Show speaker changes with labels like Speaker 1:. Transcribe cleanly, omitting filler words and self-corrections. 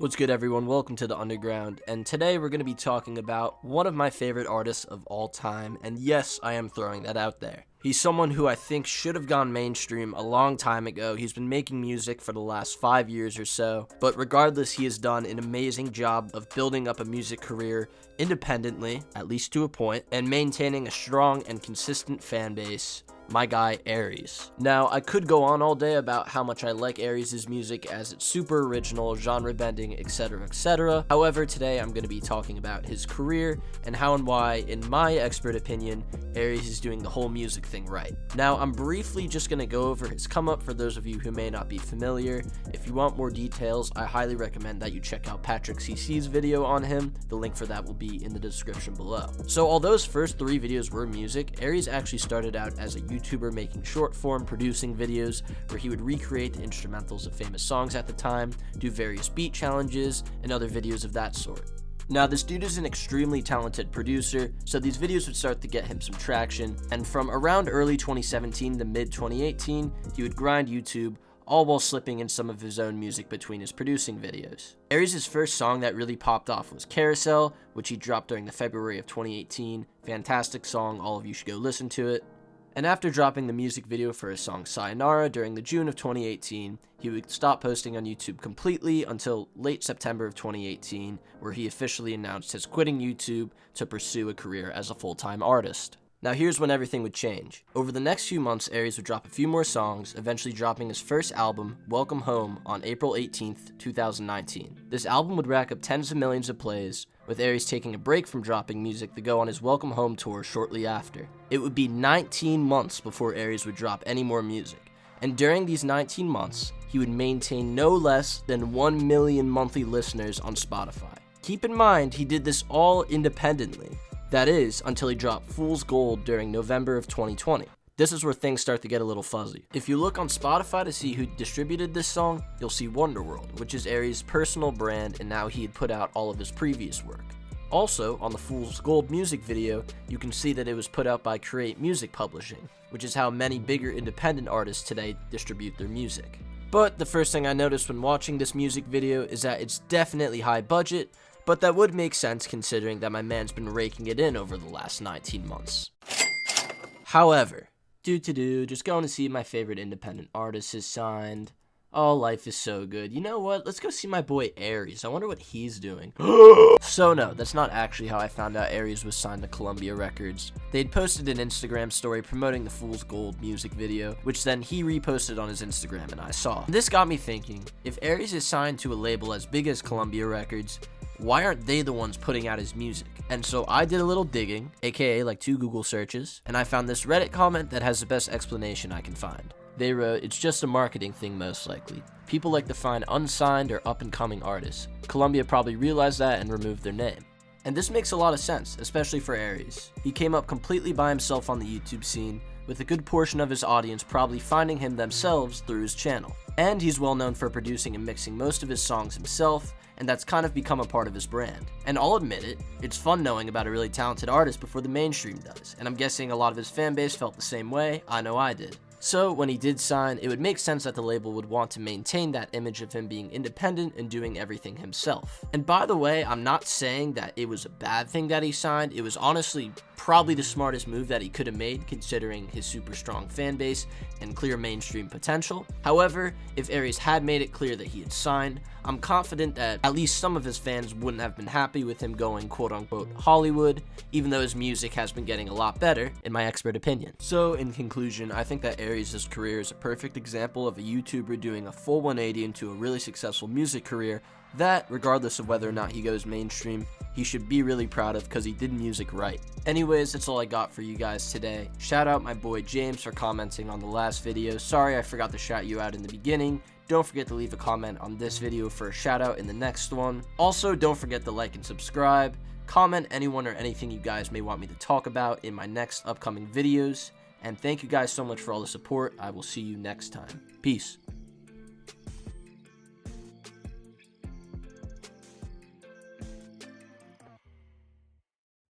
Speaker 1: What's good, everyone? Welcome to the Underground, and today we're going to be talking about one of my favorite artists of all time, and yes, I am throwing that out there. He's someone who I think should have gone mainstream a long time ago. He's been making music for the last 5 years or so, but regardless, he has done an amazing job of building up a music career independently, at least to a point, and maintaining a strong and consistent fan base. My guy, Aries. Now, I could go on all day about how much I like Aries' music as it's super original, genre bending, etc, etc. However, today I'm going to be talking about his career and how and why, in my expert opinion, Aries is doing the whole music thing right. Now, I'm briefly just going to go over his come up for those of you who may not be familiar. If you want more details, I highly recommend that you check out Patrick CC's video on him. The link for that will be in the description below. So, although his first 3 videos were music, Aries actually started out as a YouTuber making short form producing videos where he would recreate the instrumentals of famous songs at the time, do various beat challenges, and other videos of that sort. Now, this dude is an extremely talented producer, so these videos would start to get him some traction, and from around early 2017 to mid 2018, he would grind YouTube, all while slipping in some of his own music between his producing videos. Aries' first song that really popped off was Carousel, which he dropped during the February of 2018. Fantastic song, all of you should go listen to it. And after dropping the music video for his song Sayonara during the June of 2018, he would stop posting on YouTube completely until late September of 2018, where he officially announced his quitting YouTube to pursue a career as a full-time artist. Now here's when everything would change. Over the next few months, Aries would drop a few more songs, eventually dropping his first album, Welcome Home, on April 18th, 2019. This album would rack up tens of millions of plays, with Aries taking a break from dropping music to go on his Welcome Home tour shortly after. It would be 19 months before Aries would drop any more music, and during these 19 months, he would maintain no less than 1 million monthly listeners on Spotify. Keep in mind, he did this all independently. That is, until he dropped Fool's Gold during November of 2020. This is where things start to get a little fuzzy. If you look on Spotify to see who distributed this song, you'll see Wonderworld, which is Aries' personal brand, and now he had put out all of his previous work. Also, on the Fool's Gold music video, you can see that it was put out by Create Music Publishing, which is how many bigger independent artists today distribute their music. But the first thing I noticed when watching this music video is that it's definitely high budget, but that would make sense considering that my man's been raking it in over the last 19 months. However, just going to see my favorite independent artist is signed. Oh, life is so good. You know what? Let's go see my boy Aries. I wonder what he's doing. So no, that's not actually how I found out Aries was signed to Columbia Records. They'd posted an Instagram story promoting the Fool's Gold music video, which then he reposted on his Instagram and I saw. This got me thinking, if Aries is signed to a label as big as Columbia Records, why aren't they the ones putting out his music? And so I did a little digging, aka like 2 Google searches, and I found this Reddit comment that has the best explanation I can find. They wrote, "It's just a marketing thing most likely. People like to find unsigned or up-and-coming artists. Columbia probably realized that and removed their name." And this makes a lot of sense, especially for Aries. He came up completely by himself on the YouTube scene, with a good portion of his audience probably finding him themselves through his channel. And he's well known for producing and mixing most of his songs himself, and that's kind of become a part of his brand. And I'll admit it, it's fun knowing about a really talented artist before the mainstream does, and I'm guessing a lot of his fan base felt the same way. I know I did. So when he did sign, it would make sense that the label would want to maintain that image of him being independent and doing everything himself. And by the way, I'm not saying that it was a bad thing that he signed. It was honestly probably the smartest move that he could have made considering his super strong fan base and clear mainstream potential. However, if Aries had made it clear that he had signed, I'm confident that at least some of his fans wouldn't have been happy with him going quote-unquote Hollywood, even though his music has been getting a lot better, in my expert opinion. So, in conclusion, I think that Aries' career is a perfect example of a YouTuber doing a full 180 into a really successful music career that, regardless of whether or not he goes mainstream, he should be really proud of because he did music right. Anyways, that's all I got for you guys today. Shout out my boy James for commenting on the last video. Sorry I forgot to shout you out in the beginning. Don't forget to leave a comment on this video for a shout out in the next one. Also, don't forget to like and subscribe. Comment anyone or anything you guys may want me to talk about in my next upcoming videos. And thank you guys so much for all the support. I will see you next time. Peace.